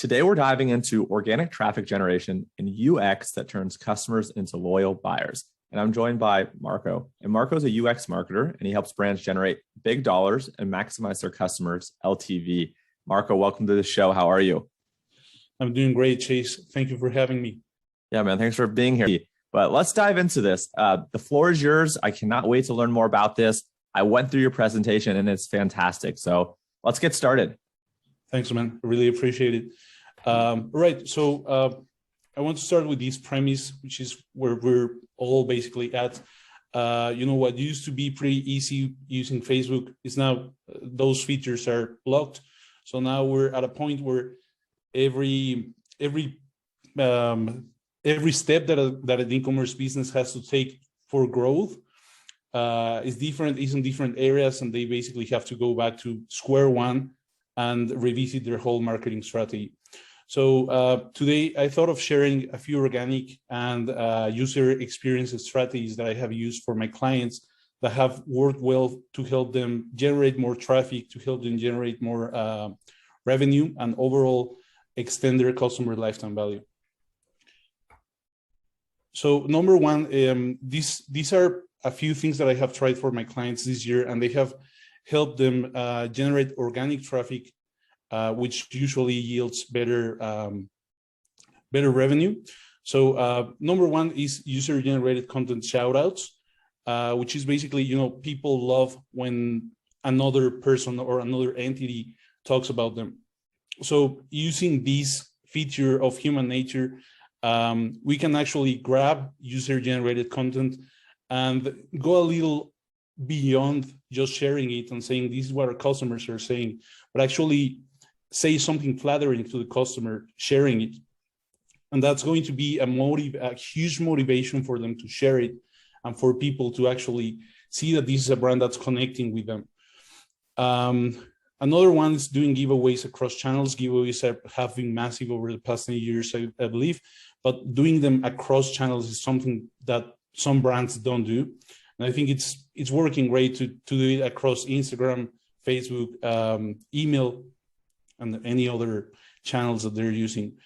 Today, we're diving into organic traffic generation and UX that turns customers into loyal buyers. And I'm joined by Marco. And Marco is a UX marketer, and he helps brands generate big dollars and maximize their customers' LTV. Marco, welcome to the show. How are you? I'm doing great, Chase. Thank you for having me. Yeah, man. Thanks for being here. But let's dive into this. The floor is yours. I cannot wait to learn more about this. I went through your presentation, and it's fantastic. So let's get started. Thanks, man. I really appreciate it. Right. So I want to start with this premise, which is where we're all basically at. What used to be pretty easy using Facebook is now those features are blocked. So now we're at a point where every step that an e-commerce business has to take for growth is in different areas, and they basically have to go back to square one and revisit their whole marketing strategy. So today I thought of sharing a few organic and user experience strategies that I have used for my clients that have worked well to help them generate more traffic, to help them generate more revenue, and overall extend their customer lifetime value. So number one, these are a few things that I have tried for my clients this year, and they have helped them generate organic traffic, which usually yields better revenue. So number one is user-generated content shoutouts, which is basically, people love when another person or another entity talks about them. So using this feature of human nature, we can actually grab user-generated content and go a little beyond just sharing it and saying this is what our customers are saying, but actually say something flattering to the customer sharing it. And that's going to be a huge motivation for them to share it and for people to actually see that this is a brand that's connecting with them. Another one is doing giveaways across channels. Giveaways have been massive over the past 10 years, I believe, but doing them across channels is something that some brands don't do. And I think it's working great to do it across Instagram, Facebook, email, and any other channels that they're using.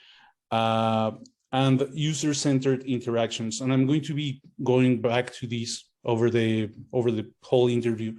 And user-centered interactions. And I'm going to be going back to these over the whole interview.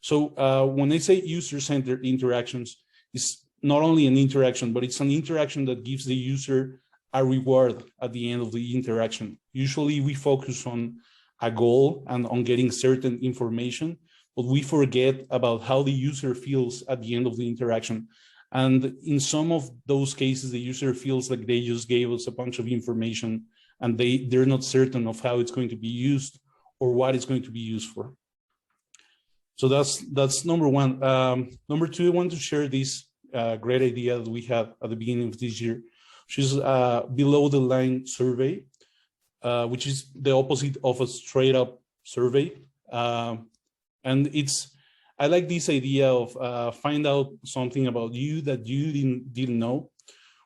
So when I say user-centered interactions, it's not only an interaction, but it's an interaction that gives the user a reward at the end of the interaction. Usually we focus on a goal and on getting certain information, but we forget about how the user feels at the end of the interaction. And in some of those cases, the user feels like they just gave us a bunch of information and they're not certain of how it's going to be used or what it's going to be used for. So that's number one. Number two, I want to share this great idea that we had at the beginning of this year, which is below the line survey, which is the opposite of a straight up survey. And I like this idea of find out something about you that you didn't know,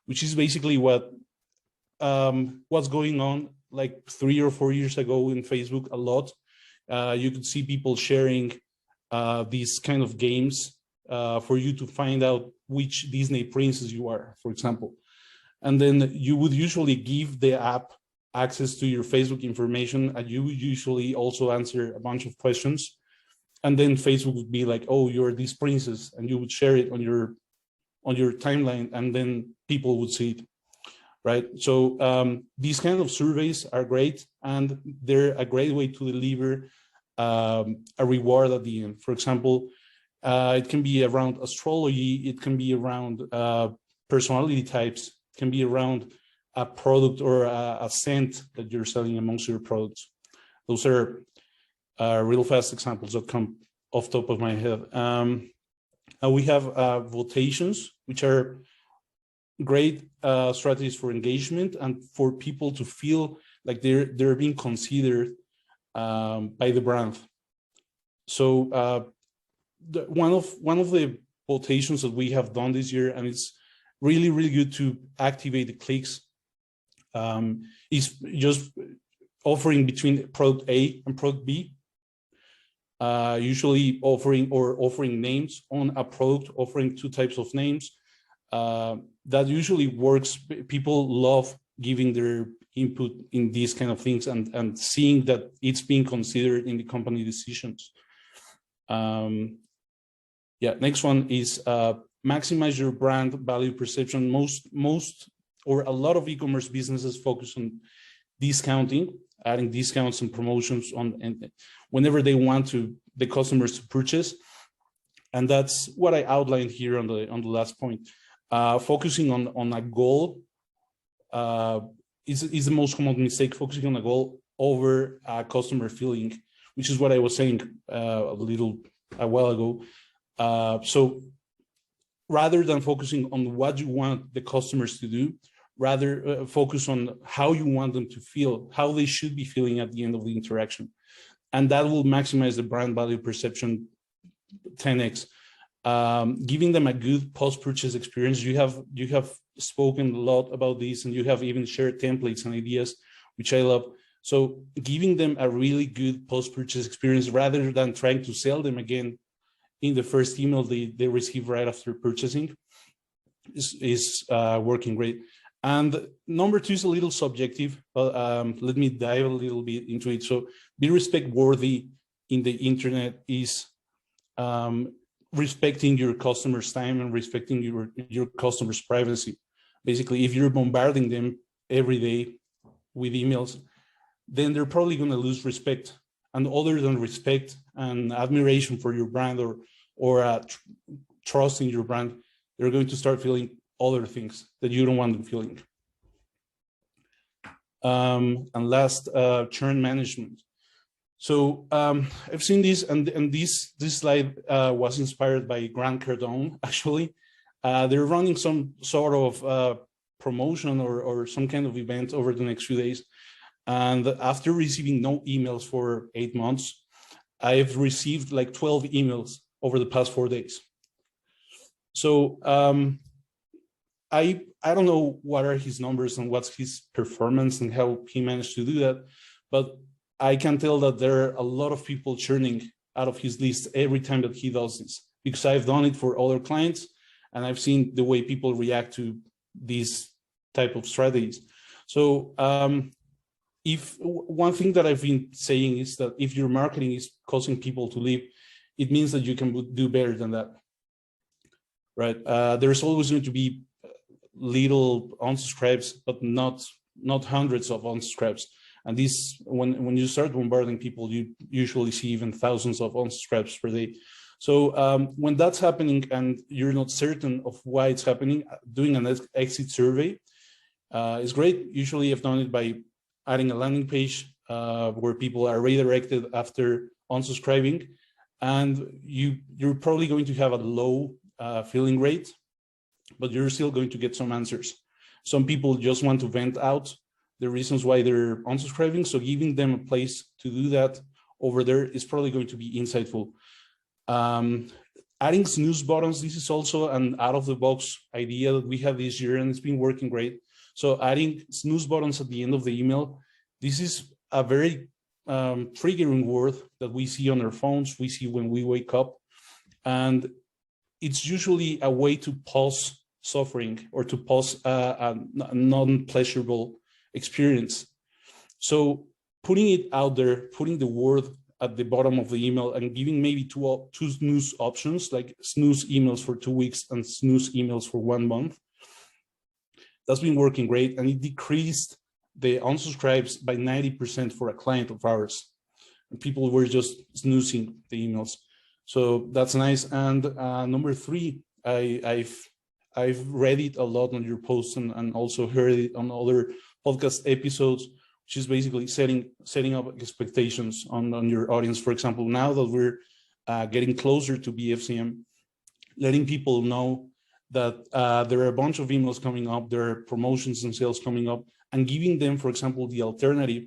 which is basically what's going on like 3 or 4 years ago in Facebook a lot. You could see people sharing these kind of games for you to find out which Disney princess you are, for example. And then you would usually give the app access to your Facebook information, and you would usually also answer a bunch of questions. And then Facebook would be like, oh, you're this princess, and you would share it on your timeline, and then people would see it, right? So these kind of surveys are great, and they're a great way to deliver a reward at the end. For example, it can be around astrology, it can be around personality types, it can be around a product or a scent that you're selling amongst your products. Those are real fast examples that come off top of my head. We have votations, which are great strategies for engagement and for people to feel like they're being considered by the brand. So one of the votations that we have done this year, and it's really, really good to activate the clicks, is just offering between product A and product B. Usually offering names on a product, offering 2 types of names, that usually works. People love giving their input in these kind of things and seeing that it's being considered in the company decisions. Yeah, next one is maximize your brand value perception. Most or a lot of e-commerce businesses focus on discounting, adding discounts and promotions on and whenever they want the customers to purchase. And that's what I outlined here on the last point. Focusing on a goal is the most common mistake, focusing on a goal over a customer feeling, which is what I was saying a while ago. So rather than focusing on what you want the customers to do, rather focus on how you want them to feel, how they should be feeling at the end of the interaction. And that will maximize the brand value perception 10x. Giving them a good post-purchase experience. You have spoken a lot about this, and you have even shared templates and ideas, which I love. So giving them a really good post-purchase experience rather than trying to sell them again in the first email they receive right after purchasing is working great. And number 2 is a little subjective, but let me dive a little bit into it. So be respect worthy in the internet is respecting your customer's time and respecting your customer's privacy. Basically, if you're bombarding them every day with emails, then they're probably going to lose respect. And other than respect and admiration for your brand or trust in your brand, they're going to start feeling other things that you don't want them feeling. And last, churn management. So I've seen this, and this slide was inspired by Grant Cardone, actually. They're running some sort of promotion or some kind of event over the next few days. And after receiving no emails for 8 months, I've received like 12 emails over the past 4 days. So I don't know what are his numbers and what's his performance and how he managed to do that, but I can tell that there are a lot of people churning out of his list every time that he does this, because I've done it for other clients and I've seen the way people react to these type of strategies. So if one thing that I've been saying is that if your marketing is causing people to leave, it means that you can do better than that, right? There's always going to be little unsubscribes, but not hundreds of unsubscribes. And this, when you start bombarding people, you usually see even thousands of unsubscribes per day. So when that's happening and you're not certain of why it's happening, doing an exit survey is great. Usually I've done it by adding a landing page where people are redirected after unsubscribing, and you're probably going to have a low filling rate, but you're still going to get some answers. Some people just want to vent out the reasons why they're unsubscribing, so giving them a place to do that over there is probably going to be insightful. Adding snooze buttons, this is also an out-of-the-box idea that we have this year, and it's been working great. So adding snooze buttons at the end of the email, this is a very triggering word that we see on our phones, we see when we wake up, and it's usually a way to pause suffering or to pause a non-pleasurable experience. So putting it out there, putting the word at the bottom of the email and giving maybe two snooze options, like snooze emails for 2 weeks and snooze emails for 1 month. That's been working great, and it decreased the unsubscribes by 90% for a client of ours. And people were just snoozing the emails. So that's nice. And number 3, I've read it a lot on your posts and also heard it on other podcast episodes, which is basically setting up expectations on your audience. For example, now that we're getting closer to BFCM, letting people know that there are a bunch of emails coming up, there are promotions and sales coming up, and giving them, for example, the alternative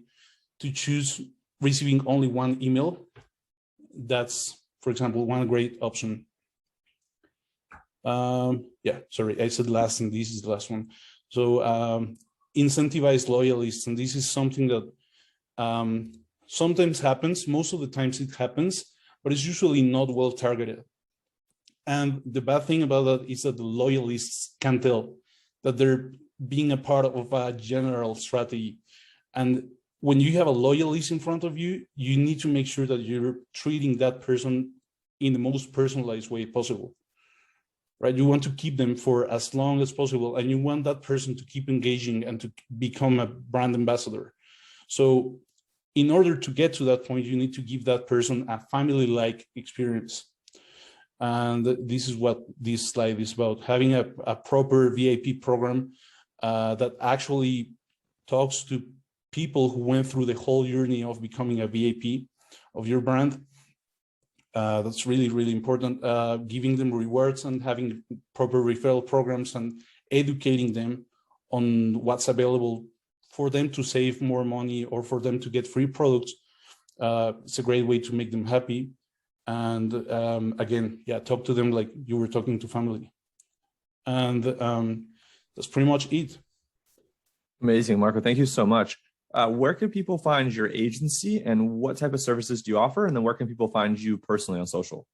to choose receiving only 1 email. That's, for example, one great option. Yeah, sorry, I said last, and this is the last one. So incentivize loyalists, and this is something that sometimes happens. Most of the times it happens, but it's usually not well targeted. And the bad thing about that is that the loyalists can tell. that they're being a part of a general strategy. And when you have a loyalist in front of you, you need to make sure that you're treating that person in the most personalized way possible, right? You want to keep them for as long as possible, and you want that person to keep engaging and to become a brand ambassador. So in order to get to that point, you need to give that person a family-like experience. And this is what this slide is about, having a proper VIP program that actually talks to people who went through the whole journey of becoming a VIP of your brand. That's really, really important. Giving them rewards and having proper referral programs and educating them on what's available for them to save more money or for them to get free products. It's a great way to make them happy. And again, yeah, talk to them like you were talking to family. And that's pretty much it. Amazing, Marco. Thank you so much. Where can people find your agency, and what type of services do you offer? And then where can people find you personally on social?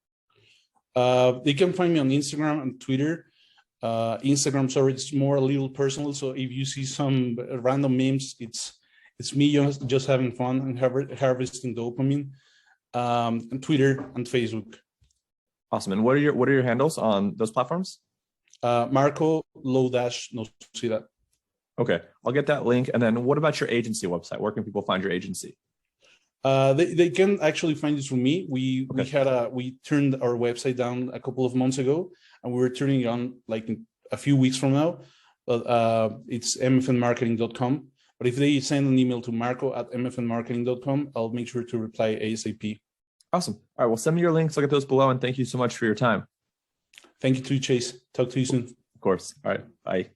They can find me on Instagram and Twitter. Instagram, sorry, it's more a little personal. So if you see some random memes, it's me just having fun and harvesting dopamine. And Twitter and Facebook. Awesome. And what are your handles on those platforms? Marco _no ciudad. Okay, I'll get that link. And then what about your agency website? Where can people find your agency? They can actually find it through me. We turned our website down a couple of months ago, and we were turning it on like in a few weeks from now. But it's mfnmarketing.com. But if they send an email to marco@mfnmarketing.com, I'll make sure to reply ASAP. Awesome. All right, well, send me your links. I'll get those below. And thank you so much for your time. Thank you to you, Chase. Talk to you soon. Of course. All right. Bye.